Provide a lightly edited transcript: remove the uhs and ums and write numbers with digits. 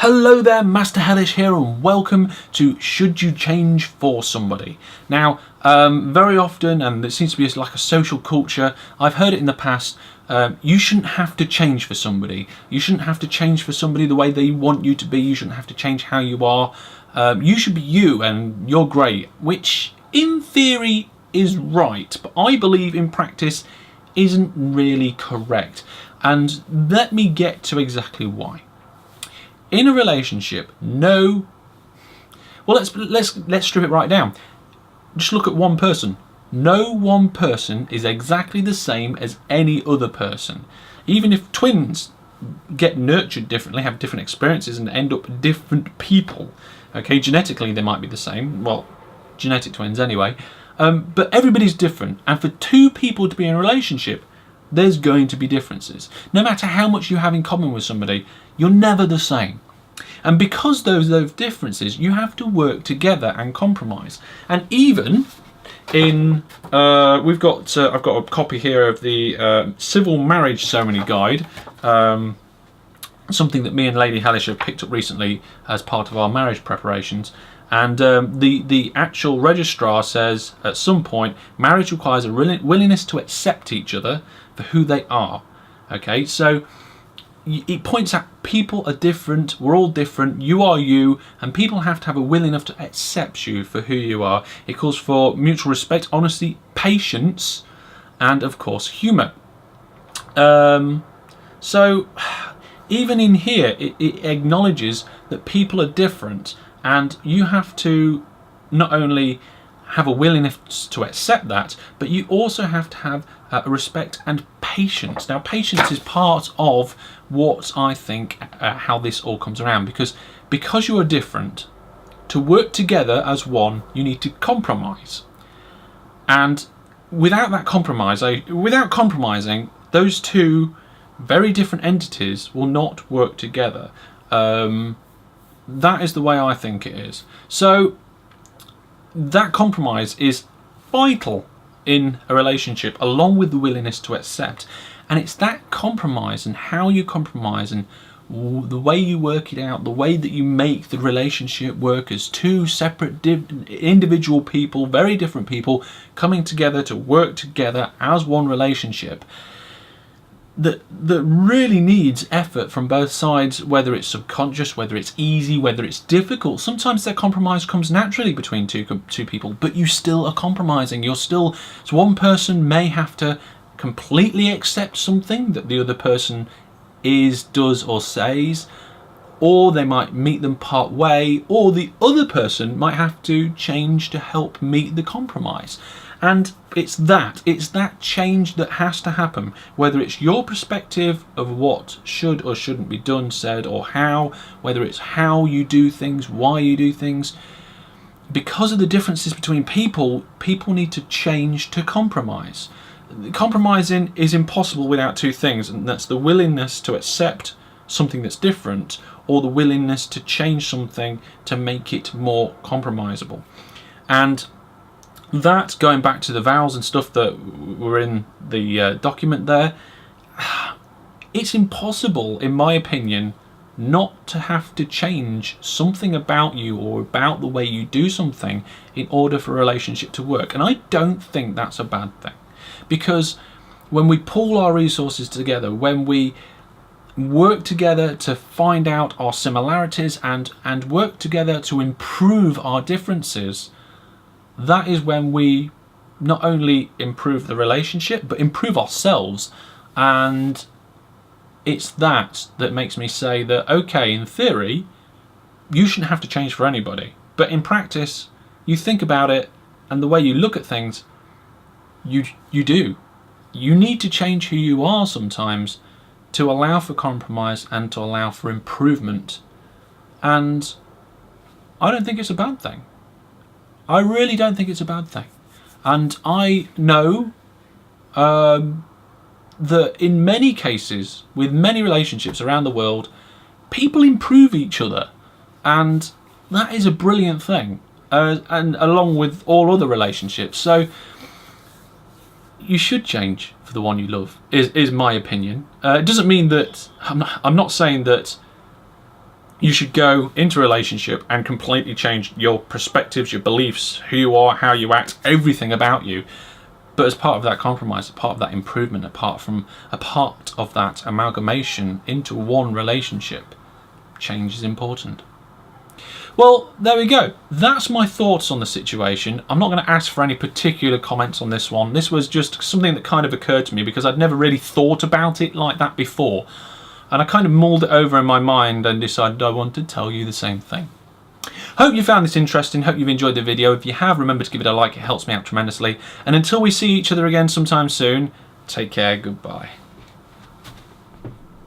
Hello there, Master Hellish here, and welcome to Should You Change for Somebody? Now, very often, and it seems to be like a social culture, I've heard it in the past, you shouldn't have to change for somebody. You shouldn't have to change for somebody the way they want you to be. You shouldn't have to change how you are. You should be you, and you're great, which in theory is right, but I believe in practice isn't really correct. And let me get to exactly why. In a relationship, let's strip it right down. Just look at one person. No one person is exactly the same as any other person. Even if twins get nurtured differently, have different experiences and end up different people. Okay, genetically they might be the same. Well, genetic twins anyway. But everybody's different. And for two people to be in a relationship, there's going to be differences. No matter how much you have in common with somebody, you're never the same. And because those differences, you have to work together and compromise. And even in, I've got a copy here of the Civil Marriage Ceremony Guide, something that me and Lady Hellish have picked up recently as part of our marriage preparations. And the actual registrar says at some point, marriage requires a willingness to accept each other for who they are. Okay, so it points out people are different, we're all different, you are you, and people have to have a willingness to accept you for who you are. It calls for mutual respect, honesty, patience, and of course humour. So even in here, it acknowledges that people are different, and you have to not only have a willingness to accept that, but you also have to have respect and patience. Now, patience is part of what I think how this all comes around, because you are different. To work together as one, you need to compromise, and without compromising, those two very different entities will not work together. That is the way I think it is. So that compromise is vital in a relationship, along with the willingness to accept. And it's that compromise and how you compromise and the way you work it out, the way that you make the relationship work as two separate individual people, very different people coming together to work together as one relationship, that really needs effort from both sides, whether it's subconscious, whether it's easy, whether it's difficult. Sometimes that compromise comes naturally between two people, but you still are compromising. So one person may have to completely accept something that the other person does or says, or they might meet them part way, or the other person might have to change to help meet the compromise. And it's that change that has to happen, whether it's your perspective of what should or shouldn't be done, said, or how, whether it's how you do things, why you do things. Because of the differences between people need to change to compromise. Compromising is impossible without two things, and that's the willingness to accept something that's different, or the willingness to change something to make it more compromisable. And that, going back to the vows and stuff that were in the document there, it's impossible, in my opinion, not to have to change something about you or about the way you do something in order for a relationship to work. And I don't think that's a bad thing, because when we pool our resources together, when we work together to find out our similarities and work together to improve our differences, that is when we not only improve the relationship, but improve ourselves. And it's that makes me say that, okay, in theory, you shouldn't have to change for anybody. But in practice, you think about it, and the way you look at things, you do. You need to change who you are sometimes to allow for compromise and to allow for improvement. And I don't think it's a bad thing. I really don't think it's a bad thing. And I know that in many cases, with many relationships around the world, people improve each other. And that is a brilliant thing. And along with all other relationships. So you should change for the one you love, is my opinion. It doesn't mean that, I'm not saying that you should go into a relationship and completely change your perspectives, your beliefs, who you are, how you act, everything about you. But as part of that compromise, a part of that improvement, a part of that amalgamation into one relationship, change is important. Well, there we go. That's my thoughts on the situation. I'm not going to ask for any particular comments on this one. This was just something that kind of occurred to me because I'd never really thought about it like that before. And I kind of mulled it over in my mind and decided I wanted to tell you the same thing. Hope you found this interesting. Hope you've enjoyed the video. If you have, remember to give it a like. It helps me out tremendously. And until we see each other again sometime soon, take care. Goodbye.